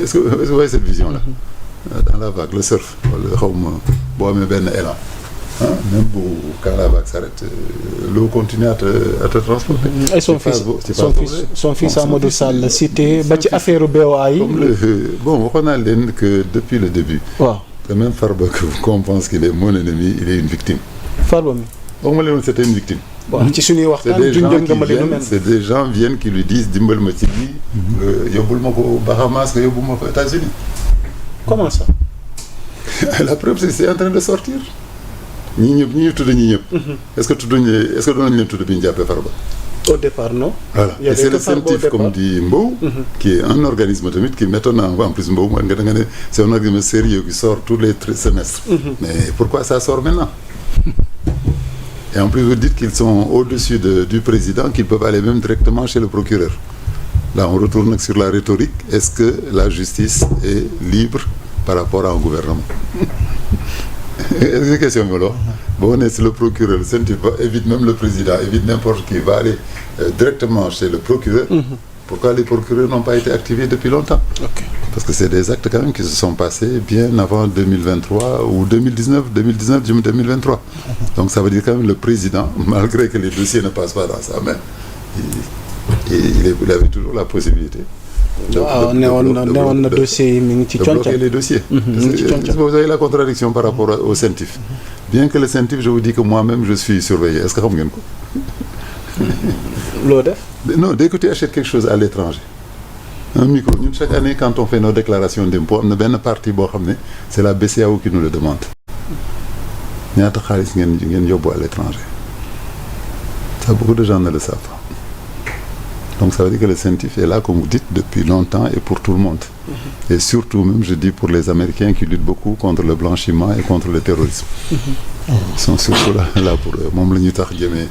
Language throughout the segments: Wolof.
est-ce que vous voyez cette vision là. Dans la vague le surf wala xaw ma boo amee benn élan même quand la vague s'arrête l'eau continue à te transporter. Et son fils Amadou Sall cité ba ci affaire BOA yi. Bon waxoon naa leen que depuis le début. waaw que même Farba qu'on pense qu'il est mon ennemi il est une victime. Farba mi. wax ma leen c'était une victime. waaw ci suñuy waxtaan c'est des gens viennent qui lui disent dimbal ma ci lii. yóbbul ma ko Bahamas nga yóbbul ma ko États-Unis. Comment ça? La preuve c'est en train de sortir. ñii ñëpp ñi ñu tudd ñii ñëpp. est-ce que doon nañu leen tudd bi ñu jàppee Farba. Au départ non. Voilà et c'est le CENTIF comme dit Mbow. Qui est un organisme tamit qui m'étonne en plus Mbow mooy nga ne c'est un organisme sérieux qui sort tous les semestres. Mais pourquoi ça sort maintenant? Et en plus vous dites qu'ils sont au-dessus du président, qu'ils peuvent aller même directement chez le procureur. Là on retourne sur la rhétorique. Est-ce que la justice est libre par rapport à un gouvernement? Est-ce que question bi la boo nee si le procureur le CENTIF évite même le président évite n'importe qui va aller directement chez le procureur. Pourquoi les procureurs n'ont pas été activés depuis longtemps? Parce que c'est des actes quand même qui se sont passés bien avant 2023 ou 2019 2023. Donc ça veut dire quand même le président, malgré que les dossiers ne passent pas dans sa main, il avait toujours la possibilité. waaw newoon na dossier yi mi ngi ci de bloquer les dossiers. Est-ce que vous avez la contradiction par rapport au CENTIF? Bien que le CENTIF, je vous dis que moi-même je suis surveillé. Est-ce que xam ngeen ko? loo def? Non, dès que tu achètes quelque chose à l'étranger, un micro, ñun chaque année quand on fait nos déclarations d'impôt am na benn partie boo xam ne c'est la BCEAO qui nous le demande. ñaata xaalis ngeen yóbbu à l'étranger. Ça beaucoup de gens ne le savent pas. Donc ça veut dire que le CENTIF est là, comme vous dites, depuis longtemps et pour tout le monde. Et surtout même, je dis, pour les Américains qui luttent beaucoup contre le blanchiment et contre le terrorisme. Ils sont surtout là pour moom la ñu tax jëmee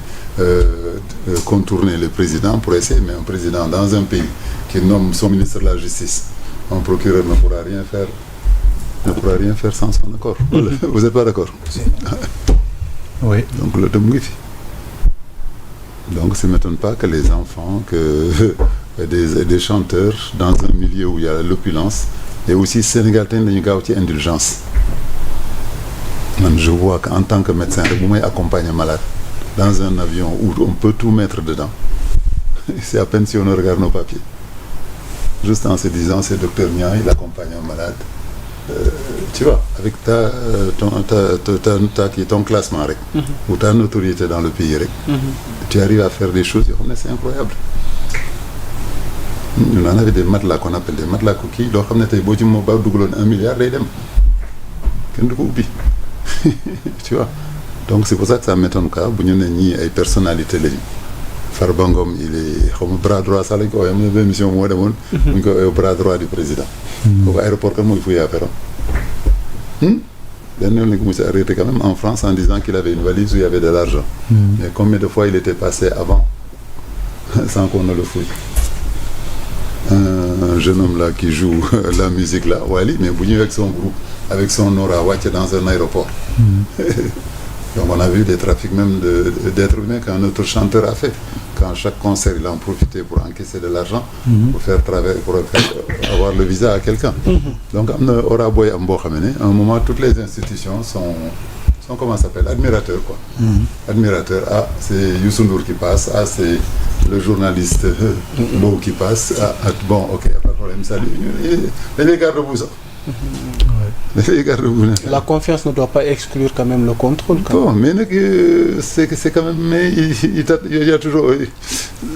contourner le président pour essayer, mais un président dans un pays qui nomme son ministre de la Justice, un procureur ne pourra rien faire sans son accord. Vous n'êtes pas d'accord? Oui. Donc le dem ngi fi. Donc ça ne m'étonne pas que les enfants, que des chanteurs dans un milieu où il y a l'opulence et aussi Sénégal tey dañu gaaw ci indulgence. Man je vois qu'en tant que médecin rek bu may accompagner malade dans un avion où on peut tout mettre dedans, c'est à peine si on regarde nos papiers. Juste en se disant c'est docteur Niang, il accompagne un malade. Tu vois, avec ton classement rek, ou ta notoriété dans le pays rek, tu arrives à faire des choses, c'est incroyable. On en avait des matelas qu'on appelle des matelas coquilles, loo xam ne tey boo ci moo ba dugaloon 1 milliard day dem kenn du ko ubbi. Tu vois, donc c'est pour ça que ça m'étonne quoi bu ñu ne ñii ay personnalité lañu. Farba Ngom il est xaw ma bras droit sax lañ ko waxee am na benn mission moo demoon. bu ñu ko waxee bras droit du président. kooku aéroport kan mooy fouillé affaire am. benn yoon lañ ko mos a arrêté quand même en France en disant qu'il avait une valise où il y avait de l'argent. Mais combien de fois il était passé avant sans qu'on ne le fouille. Un jeune homme là qui joue la musique là Wally, mais bu ñëwee avec son groupe avec son aura wàcc dans un aéroport. Donc on a vu des trafics même d'êtres humains qu'un autre chanteur a fait. Quand chaque concert il en profitait pour encaisser de l'argent, pour faire avoir le visa à quelqu'un. Donc am na aura booy am boo xam ne à un moment toutes les institutions sont comment ça s'appelle, admirateurs quoi. Admirateurs, ah c'est Youssou Ndour qui passe, ah c'est le journaliste Mbow qui passe, ah bon ok pas de problème, salut, dañ lay garde-vous sax. La confiance ne doit pas exclure quand même le contrôle. Bon, mais c'est quand même, mais il y a toujours,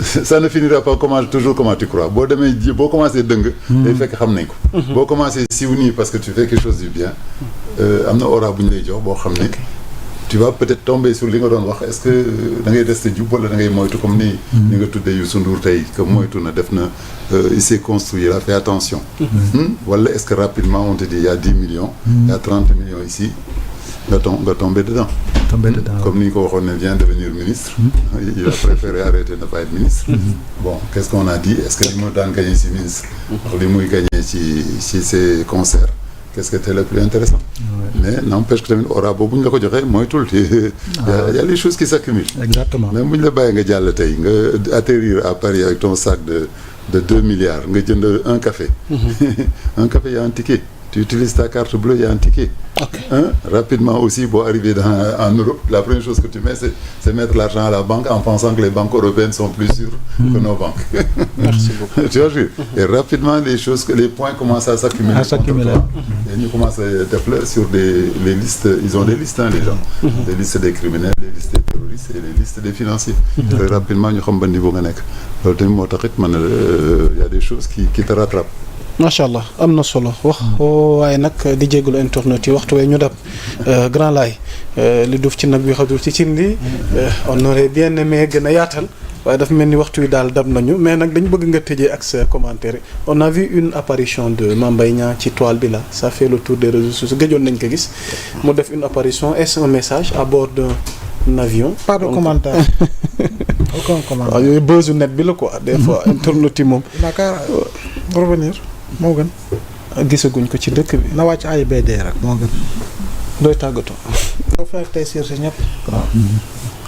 ça ne finira pas toujours comment tu crois. Boo commencé dëng, day fekk xam nañ ko. Boo commencé siiw nii parce que tu fais quelque chose du bien, am na aura bu ñu lay jox boo xam ne tu vas peut-être tomber sur li nga doon wax, est-ce que da ngay des te jub wala da ngay moytu comme ni nga tuddee Youssou Ndour tey que moytu na def na il s'est construit, il a fait attention. Wala est-ce que rapidement on te dit il y a 10 millions, il y a 30 millions ici, nga tomber dedans. Comme ni nga ko waxoon ne vient devenir ministre, il a préféré arrêter de ne pas être ministre. Bon, qu'est-ce qu'on a dit? Est-ce que li mu daan gagné ci ministre ak li muy gagné ci ses concerts, qu'est-ce qui était le plus intéressant? Mais n'empêche que tamit aura boobu bu ñu la ko joxee mooy tout il y a les choses qui s'accumulent. Exactement. Même bu ñu la bàyyi nga jàll tey nga atterrir à Paris avec ton sac de 2 milliards nga jënd un café. Un café y a un ticket. Tu utilises ta carte bleue, il y a un ticket. Rapidement aussi, pour arriver en Europe, la première chose que tu mets, c'est mettre l'argent à la banque en pensant que les banques européennes sont plus sûres que nos banques. Merci beaucoup. Tu vois, et rapidement, les points commencent à s'accumuler. Et nous commençons à déplacer sur les listes. Ils ont des listes, les gens. Des listes des criminels, des listes des terroristes et les listes des financiers. Très rapidement, nous savons niveau il y a des choses qui te rattrapent. macha allah am na solo wax waaye nag di jégalu internet yi waxtu wee ñu dab Grand Laye li duuf ci nag bi xajul ci cin li on aurait bien aimé gën a yaatal waaye dafa mel ni waxtu wi daal dab nañu mais nag dañ bëgg nga tëjee ak sa commentaire on a vu une apparition de Mame Mbaye Niang ci toile bi là ça fait le tour des réseaux sociaux gëjoon nañ ko gis mu def une apparition est-ce un message à bord d'un avion. Pas de commentaire. Aucun commentaire. waaw yooyu buzzu net bi la quoi des fois internet yi moom. naka revenir moo gën. gisaguñ ko ci dëkk bi. na wàcc AIBD rek moo gën. doy tàggatoo. doo fekk tey siir si ñëpp. waaw.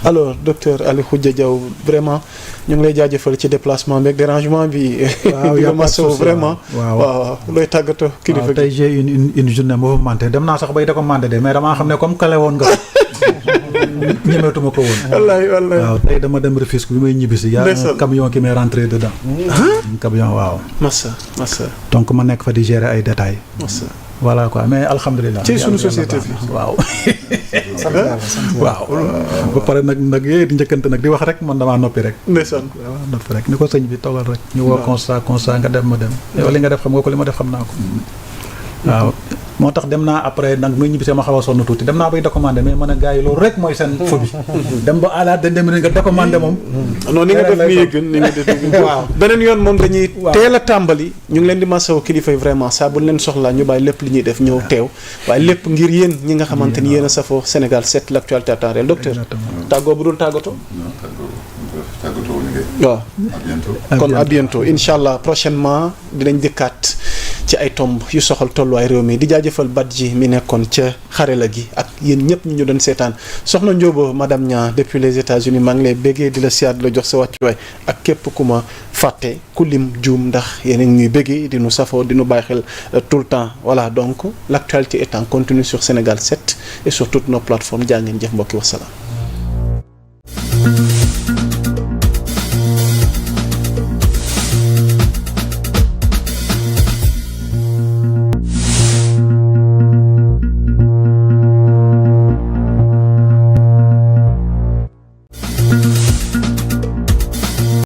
alors docteur Ali Khoudia Diaw vraiment ñu ngi lay jaajëfal ci déplacement beeg dérangement bi. waaw yaa ma sow vraiment. waaw looy tàggatoo. kilifa tey j'ai une journée mouvementée dem naa sax bay recommandé de mais damaa xam ne comme kale woon nga. ñemeetuma ko woon. wallaay wallaay waaw tey dama dem Rufisque bi may ñibbisi. y a un camion qui m'est rentré dedans. un camion waaw. massa donc ma nekk fa di gérer ay détails. massa voilà quoi mais alhamdulilah. ci sunu société bi waaw. waaw ba pare nag yooyu di njëkkante nag di wax rek man damaa noppi rek. ndeysaan waaw noppi rek ni ko sëñ bi toogal rek. ñu woo constat nga dem ma dem. yow li nga def xam nga ko li ma def xam naa ko. waaw moo tax dem naa après nag muy ñibbisee ma xaw a sonn tuuti dem naa bay décommandé mais man a gars yi loolu rek mooy seen phobie dem ba à la dernière minute nga décommandé moom. non ni nga def nii gën ni nga def nii gën. waaw beneen yoon moom dañuy. teel a tàmbali ñu ngi leen di masawu kilifa yi vraiment saa bu leen soxlaa ñu bàyyi lépp li ñuy def ñëw teew waaye lépp ngir yéen ñi nga xamante ni yéen a safoo Sénégal 7 l'actualité à temps réel docteur. tàggoo bu dul tàggatoo. waaw kon à bientôt incha allah prochainement dinañ dikkaat ci ay tomb yu soxal tolluwaay réew mi di jaajëfal Badji mi nekkoon ca xarela gi ak yéen ñëpp ñu doon seetaan soxna Ndiobo madame Niang depuis les États-Unis maa ngi lay béggee di la siyaar di la jox sa wàccuwaay ak képp ku ma fàtte ku lim juum ndax yéen a ngi ñuy béggee di nu safoo di nu bàyyi xel tout le temps voilà donc l'actualité est en continu sur Sénégal 7 et sur toutes nos plateformes jaa ngeen jëf mbokki wasalaam